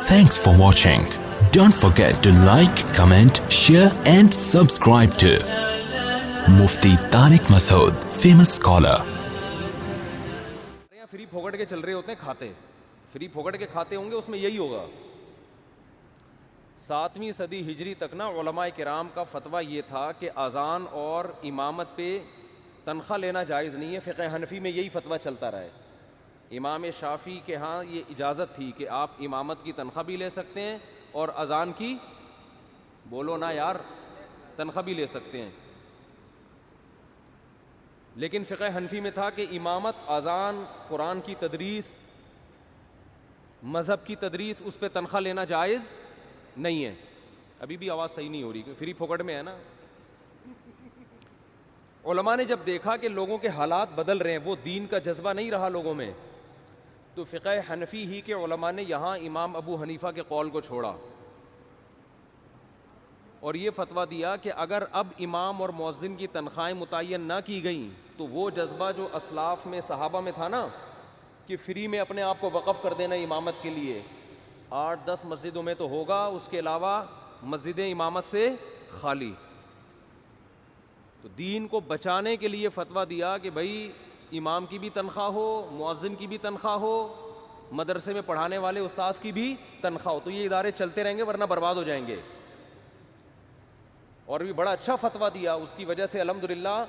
Thanks for watching. Don't forget to like, comment, share and subscribe to Mufti Tariq Masood, famous scholar. Free फोकट के चल रहे होते हैं खाते, फ्री फोकट के खाते होंगे, उसमें यही होगा। 7वीं सदी हिजरी तक ना उलमाए किराम का फतवा ये था कि अजान और इमामत पे तनख्वाह लेना जायज़ नहीं है। फ़िक़्ह हनफी में यही फतवा चलता रहा है। इमाम शाफ़ी के यहाँ ये इजाज़त थी कि आप इमामत की तनख्वाह भी ले सकते हैं और अजान की, बोलो ना यार, तनख्वाह भी ले सकते हैं। लेकिन फ़िक़्ह हनफी में था कि इमामत, अजान, कुरान की तदरीस, मज़हब की तदरीस, उस पर तनख्वाह लेना जायज़ नहीं है। अभी भी आवाज़ सही नहीं हो रही क्योंकि फ्री फोकट में है ना। उलमा ने जब देखा कि लोगों के हालात बदल रहे हैं, वो दीन का जज्बा नहीं रहा लोगों में, तो फ़िक़्ह हनफी ही के उलमा ने यहाँ इमाम अबू हनीफ़ा के कौल को छोड़ा और ये फ़तवा दिया कि अगर अब इमाम और मुअज़्ज़िन की तनख्वाहें मुतय्यन ना की गईं तो वो जज्बा जो असलाफ़ में, सहाबा में था ना, कि फ्री में अपने आप को वक़फ़ कर देना इमामत के लिए, 8-10 मस्जिदों में तो होगा, उसके अलावा मस्जिदें इमामत से खाली। तो दीन को बचाने के लिए फ़तवा दिया कि भाई इमाम की भी तनख्वाह हो, मुअज़्ज़िन की भी तनख्वाह हो, मदरसे में पढ़ाने वाले उस्ताद की भी तनख्वाह हो, तो ये इदारे चलते रहेंगे वरना बर्बाद हो जाएंगे। और भी बड़ा अच्छा फतवा दिया, उसकी वजह से अल्हम्दुलिल्लाह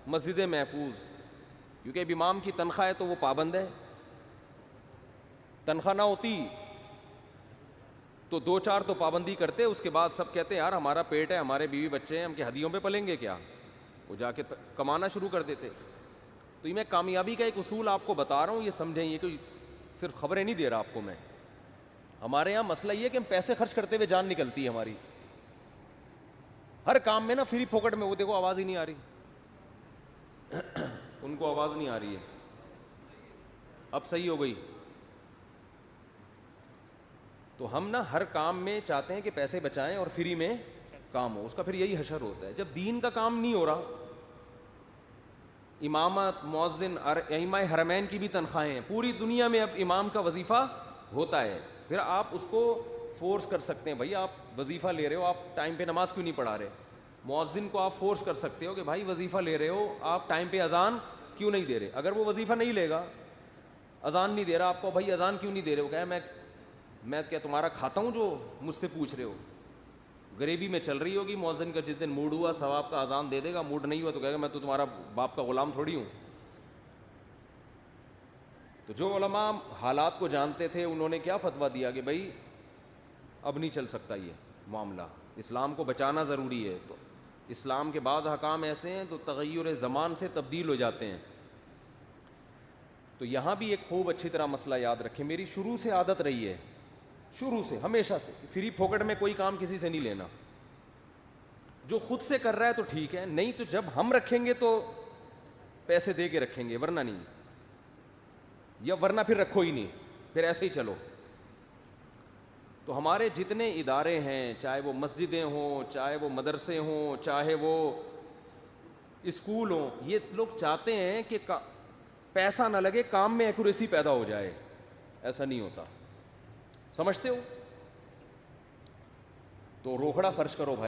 मस्जिदें महफूज, क्योंकि अब इमाम की तनख्वाह है तो वो पाबंद है। तनख्वाह ना होती तो 2-4 तो पाबंदी करते, उसके बाद सब कहते हैं यार हमारा पेट है, हमारे बीवी बच्चे हैं, हम क्या हदियों पे पलेंगे क्या, वो जाके कमाना शुरू कर देते। तो ये मैं कामयाबी का एक उसूल आपको बता रहा हूँ, ये समझें, ये कोई सिर्फ खबरें नहीं दे रहा आपको मैं। हमारे यहाँ मसला ये है कि हम पैसे खर्च करते हुए जान निकलती है हमारी हर काम में ना, फ्री फोकट में। वो देखो आवाज़ ही नहीं आ रही उनको आवाज़ नहीं आ रही है, अब सही हो गई। तो हम ना हर काम में चाहते हैं कि पैसे बचाएं और फ्री में काम हो, उसका फिर यही हशर होता है। जब दीन का काम नहीं हो रहा, इमामत, मुअज़्ज़िन और इमाम हरमैन की भी तनख्वाहें हैं, पूरी दुनिया में अब इमाम का वजीफ़ा होता है, फिर आप उसको फोर्स कर सकते हैं, भाई आप वजीफ़ा ले रहे हो, आप टाइम पे नमाज क्यों नहीं पढ़ा रहे। मुअज़्ज़िन को आप फोर्स कर सकते हो कि भाई वजीफ़ा ले रहे हो, आप टाइम पे अजान क्यों नहीं दे रहे। अगर वो वजीफ़ा नहीं लेगा, अजान नहीं दे रहा, आपको भाई अजान क्यों नहीं दे रहे हो, कहे मैं क्या तुम्हारा खाता हूँ जो मुझसे पूछ रहे हो। गरीबी में चल रही होगी, मुअज़्ज़िन का जिस दिन मूड हुआ सवाब का अजान दे देगा, मूड नहीं हुआ तो कहेगा मैं तो तुम्हारा बाप का गुलाम थोड़ी हूँ। तो जो उलमा हालात को जानते थे, उन्होंने क्या फतवा दिया कि भाई अब नहीं चल सकता ये मामला, इस्लाम को बचाना ज़रूरी है। तो इस्लाम के बाज़ अहकाम ऐसे हैं तो तग़य्युर ज़मान से तब्दील हो जाते हैं। तो यहाँ भी एक खूब अच्छी तरह मसला याद रखें, मेरी शुरू से आदत रही है, शुरू से, हमेशा से, फ्री फोकट में कोई काम किसी से नहीं लेना। जो खुद से कर रहा है तो ठीक है, नहीं तो जब हम रखेंगे तो पैसे दे के रखेंगे, वरना नहीं, या वरना फिर रखो ही नहीं, फिर ऐसे ही चलो। तो हमारे जितने इदारे हैं, चाहे वो मस्जिदें हों, चाहे वो मदरसे हों, चाहे वो स्कूल हों, ये लोग चाहते हैं कि पैसा ना लगे, काम में एक्यूरेसी पैदा हो जाए। ऐसा नहीं होता, समझते हो? तो रोकड़ा खर्च करो भाई।